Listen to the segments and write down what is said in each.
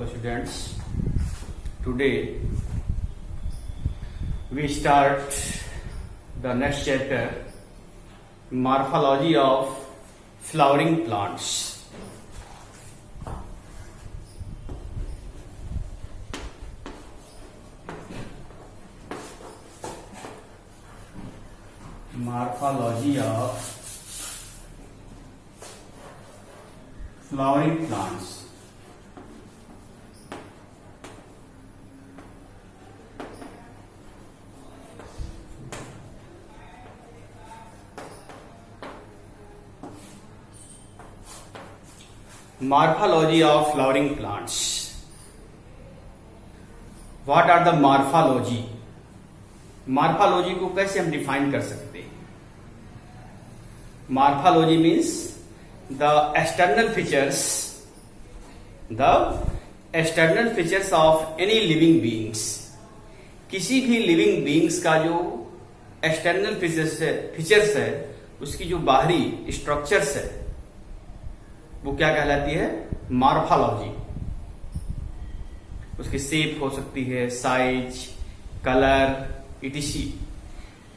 Hello students, today we start the next chapter, morphology of flowering plants. Morphology of flowering plants. Morphology of flowering plants. What are the morphology? Morphology को कैसे हम define कर सकते हैं? Morphology means the external features of any living beings. किसी भी living beings का जो एक्सटर्नल फीचर्स है, उसकी जो बाहरी स्ट्रक्चर्स है, वो क्या कहलाती है? मॉर्फोलॉजी. उसकी शेप हो सकती है, size, colour, etc.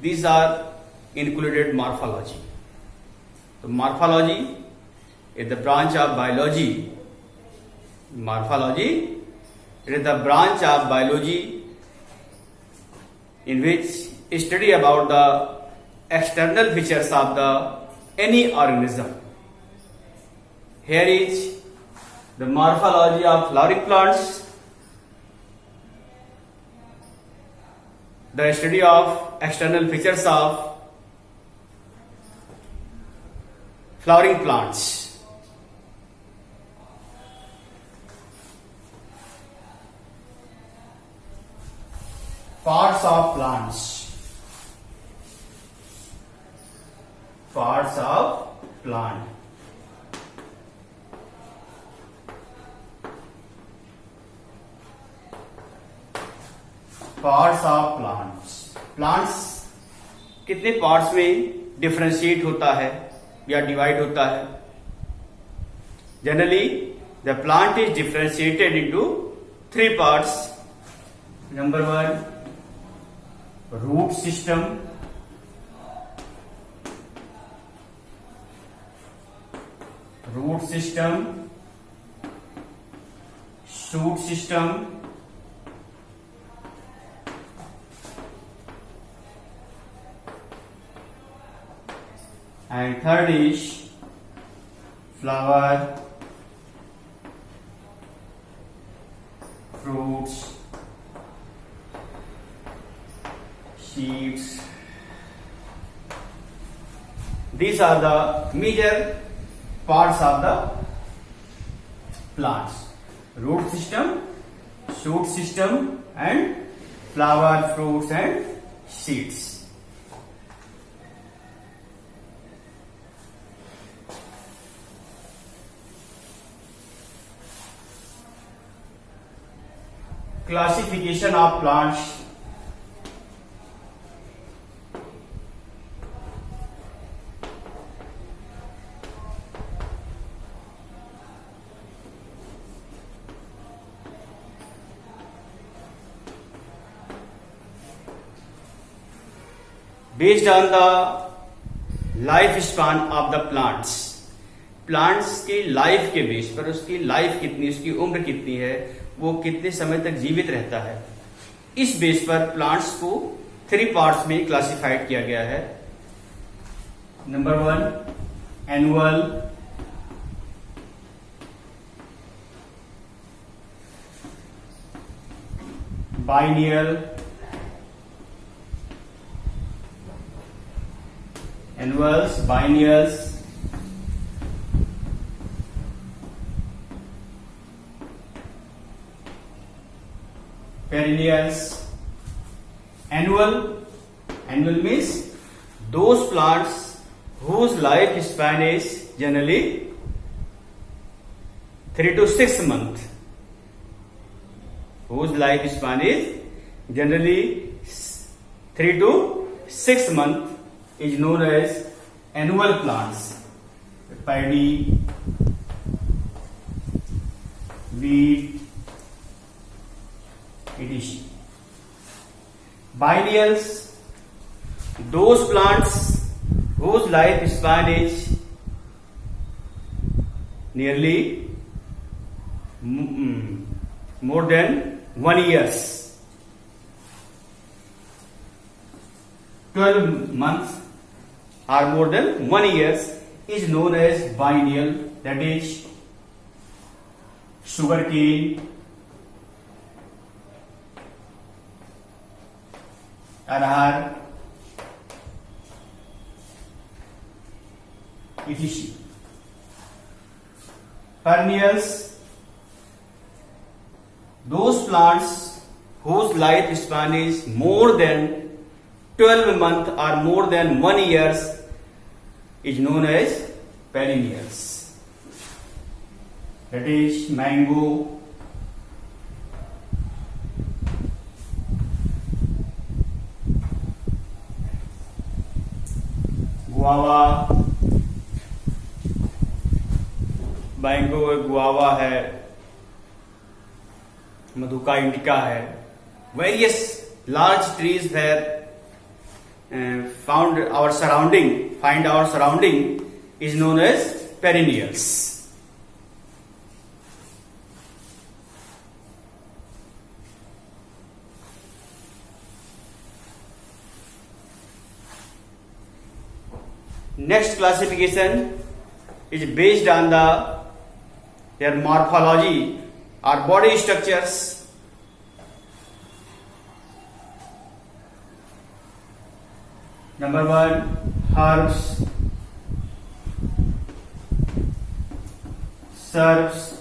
These are included morphology. तो morphology is the branch of biology. Morphology is the branch of biology in which study about the external features of the any organism. Here is the morphology of flowering plants. The study of external features of flowering plants. Parts of plants. Parts of plant. Parts of plants. Plants कितने parts में differentiate होता है या divide होता है? Generally the plant is differentiated into 3 parts. Number 1, root system. Shoot system, and third is flower, fruits, seeds. These are the major parts of the plants: root system, shoot system, and flower, fruits, and seeds. Classification of plants. Based on the life span of the plants. Plants की life के base पर, उसकी life कितनी, उसकी उम्र कितनी है, वो कितने समय तक जीवित रहता है, इस बेस पर प्लांट्स को 3 पार्ट्स में क्लासिफाइड किया गया है. Number 1, annual. Biennial. Annuals, biennials, perennials. Annual means those plants whose life span is generally 3 to 6 months. Whose life span is generally 3 to 6 months is known as annual plants. Paddy, wheat, etc. Biennials, those plants whose life span is nearly more than 1 years. 12 months or more than 1 years is known as biennial. That is sugarcane, arhar, etc. Perennials, those plants whose life span is more than 12 months or more than 1 years is known as perennials. That is mango, guava, mango है, guava है, मधुका indica है. Various large trees where find our surrounding is known as perennials. Next classification is based on their morphology or body structures. Number 1, herbs, shrubs,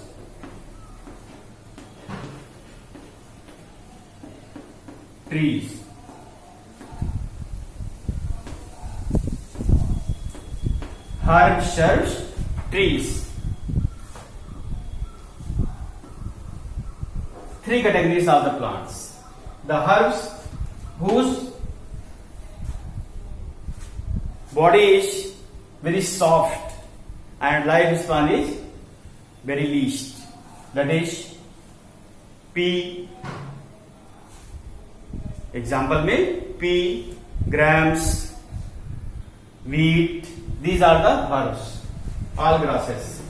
trees. Herbs, shrubs, trees. 3 categories of the plants. The herbs whose body is very soft and lifespan is very least. That is pea. Example में pea, grams, wheat. These are the herbs, all grasses.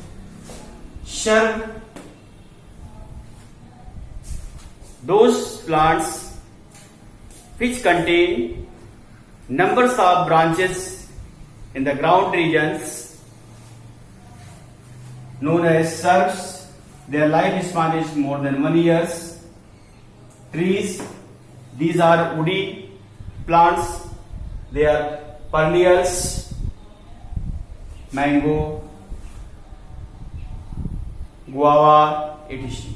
Shrub, those plants which contain numbers of branches in the ground regions, known as shrubs. Their lifespan is more than 1 year. Trees, these are woody plants. They are perennials. Mango, guava, etc.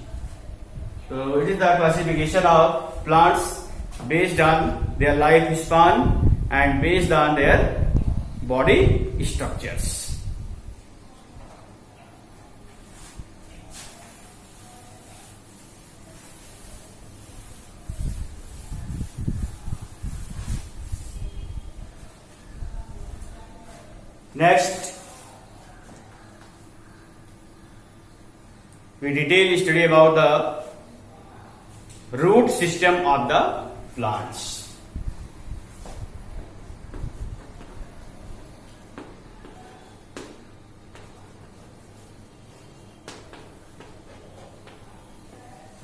So it is the classification of plants based on their lifespan and based on their body structures. Next, we detail study about the root system of the plants.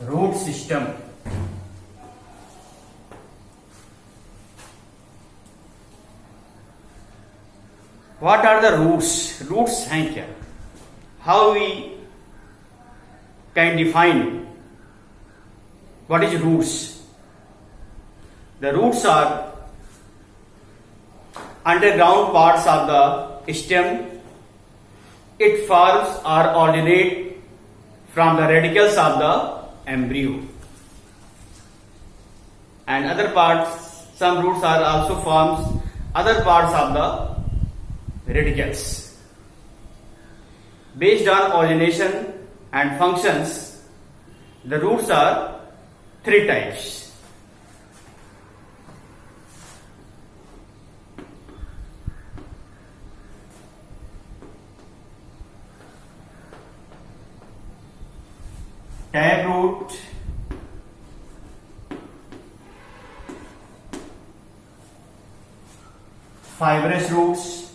Root system. What are the roots? Roots हैं क्या? How we can define what is roots? The roots are underground parts of the stem. It forms or originate from the radicals of the embryo. And other parts, some roots are also forms other parts of the radicals. Based on origination and functions, the roots are 3 types. Taproot, fibrous roots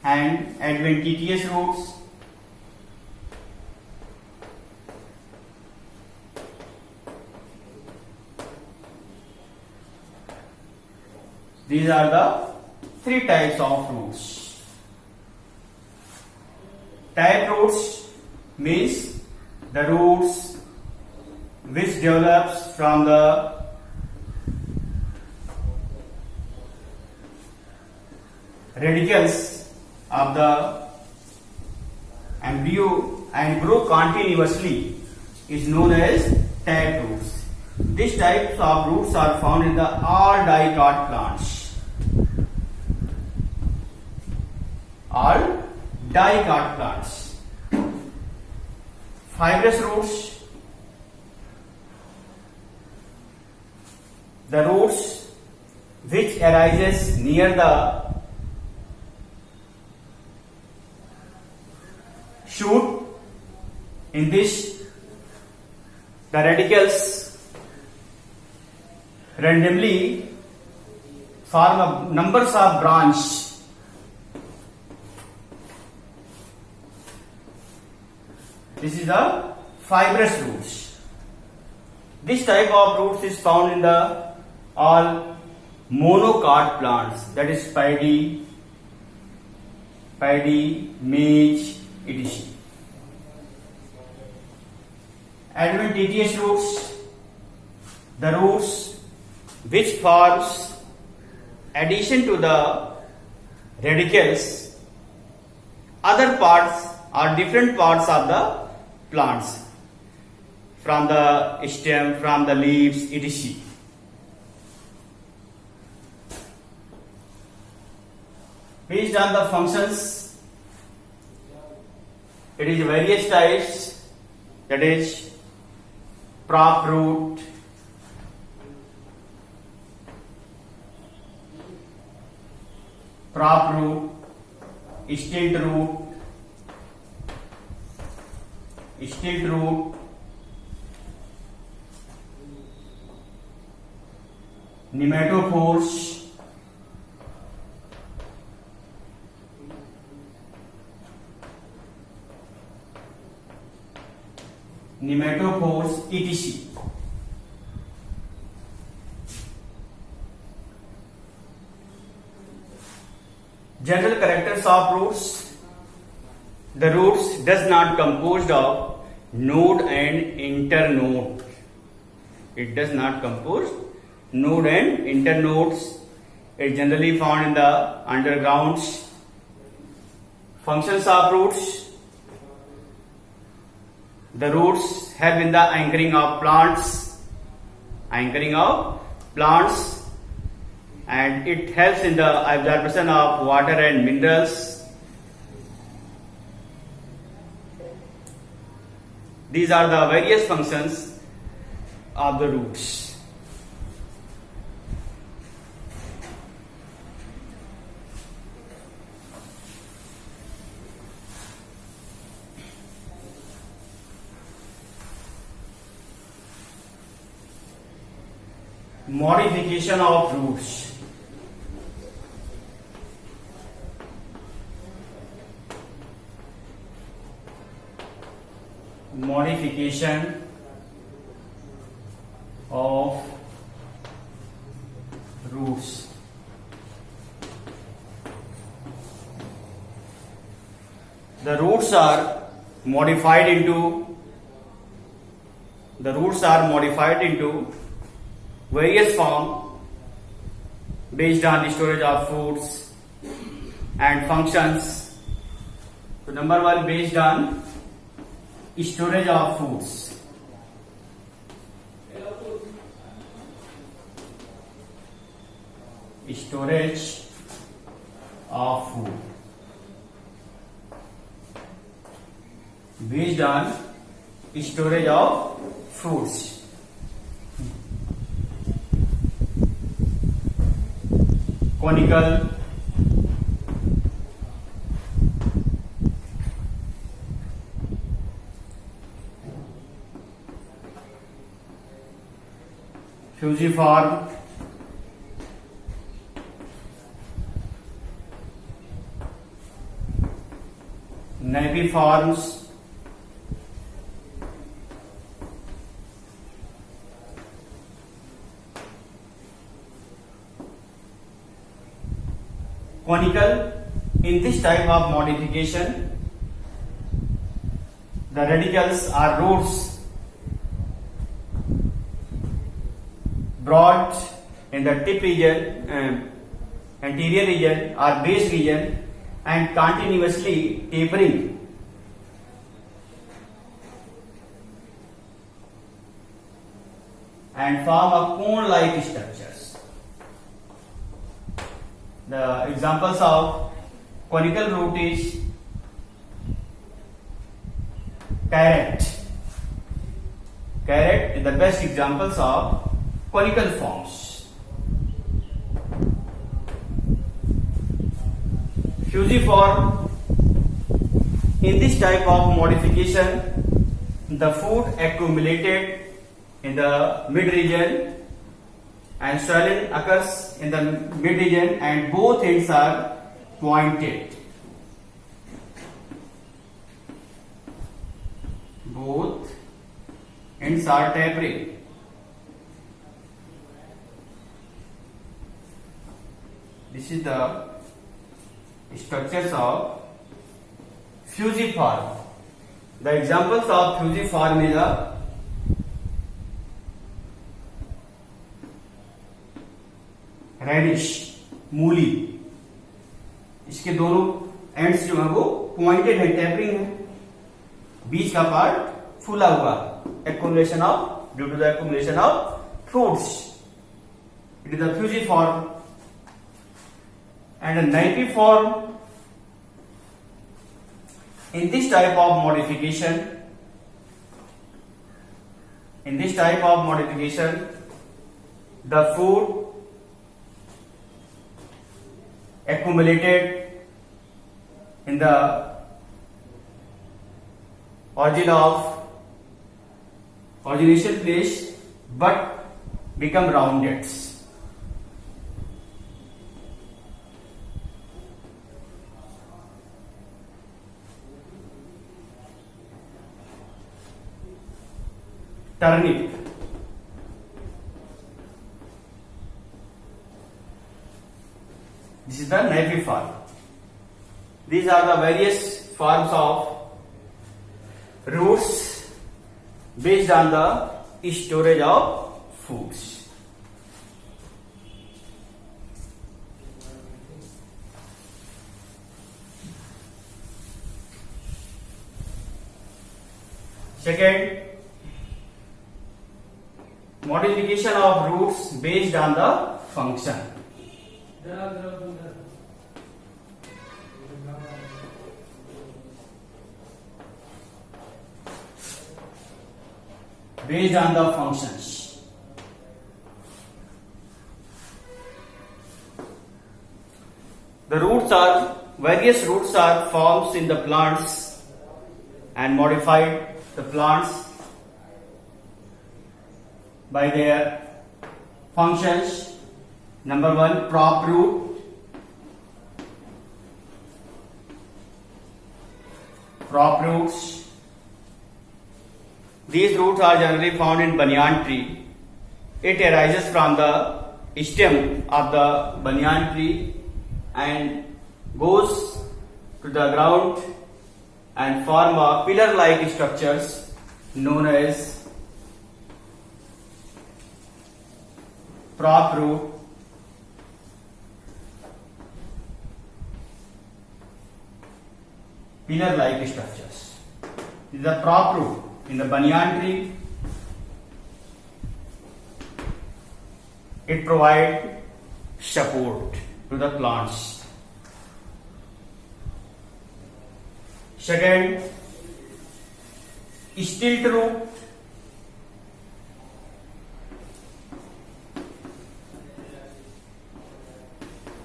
and adventitious roots. These are the three types of roots. Tap roots means the roots which develops from the radicals of the embryo and grow continuously is known as tap roots. These types of roots are found in the all dicot plants. All dicot plants. Fibrous roots, the roots which arises near the shoot. In this, the radicals randomly form a numbers of branches. This is the fibrous roots. This type of roots is found in the all monocot plants, that is paddy, maize, etc. Adventitious roots, the roots which forms addition to the radicals other parts or different parts of the plants, from the stem, from the leaves, etc. Based on the functions, it is various types, that is prop root, stilt root, nematophores, etc. General characters of roots. The roots does not composed of node and internode. It does not compose node and internodes. It is generally found in the undergrounds. Functions of roots. The roots help in the anchoring of plants, and it helps in the absorption of water and minerals. These are the various functions of the roots. Modification of roots. Modification of roots. The roots are modified into various forms based on the storage of foods and functions. So number one, based on storage of foods. Storage of food. Based on storage of foods. Conical, fusiform, naviforms, conical. In this type of modification, the radicals are roots, broad in the tip region, anterior region or base region, and continuously tapering. And form a cone-like structures. The examples of conical root is carrot. Carrot is the best examples of conical forms. Fusiform. In this type of modification, the food accumulated in the mid region and swelling occurs in the mid region and both ends are pointed. Both ends are tapering. This is the structures of fusiform. The examples of fusiform is a radish, मूली. इसके दोनों ends जो है वो pointed है, tapering है. बीच का part फूला हुआ, accumulation of due to the accumulation of fruits. It is the fusiform. And napiform. In this type of modification, the food accumulated in the origination place but become rounded. Turnip. This is the naviform. These are the various forms of roots based on the storage of foods. Second, modification of roots based on the function. Based on the functions. Various roots are formed in the plants and modified the plants by their functions. Number one, prop root. Prop roots. These roots are generally found in banyan tree. It arises from the stem of the banyan tree and goes to the ground and form a pillar-like structures known as prop root. Pillar-like structures. This is the prop root in the banyan tree. It provides support to the plants. Second, stilt root.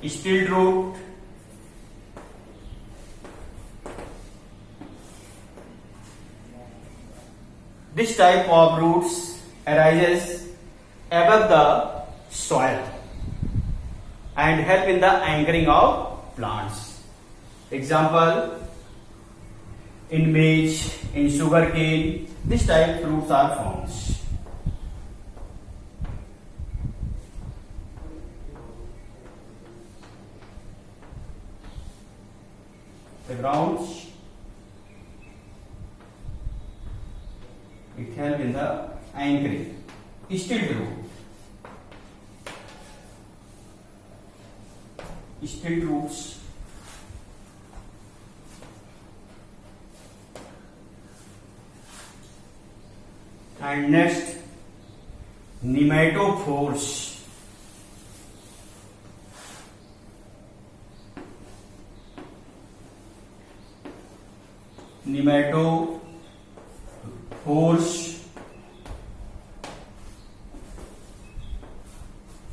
Stilt root. This type of roots arises above the soil and help in the anchoring of plants. Example, in maize, in sugarcane. This type fruits are found. The grounds, it help in the anchoring. Still true. Still roots. And next, nematophores. Nematophores.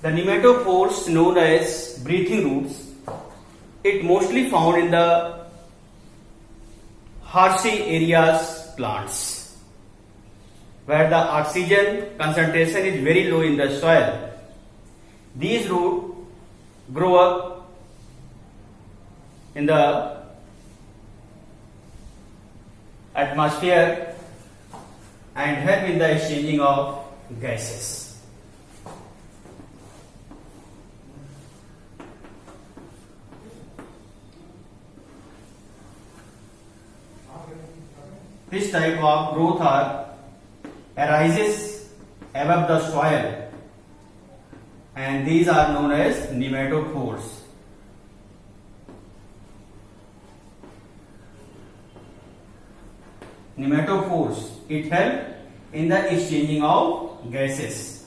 The nematophores known as breathing roots, it mostly found in the hersey areas plants, where the oxygen concentration is very low in the soil. These roots grow up in the atmosphere and help in the exchanging of gases. This type of growth arises above the soil, and these are known as nematophores. Nematophores, it helps in the exchanging of gases.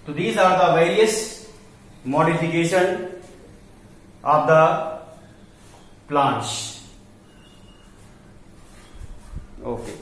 So these are the various modification of the plants. Okay.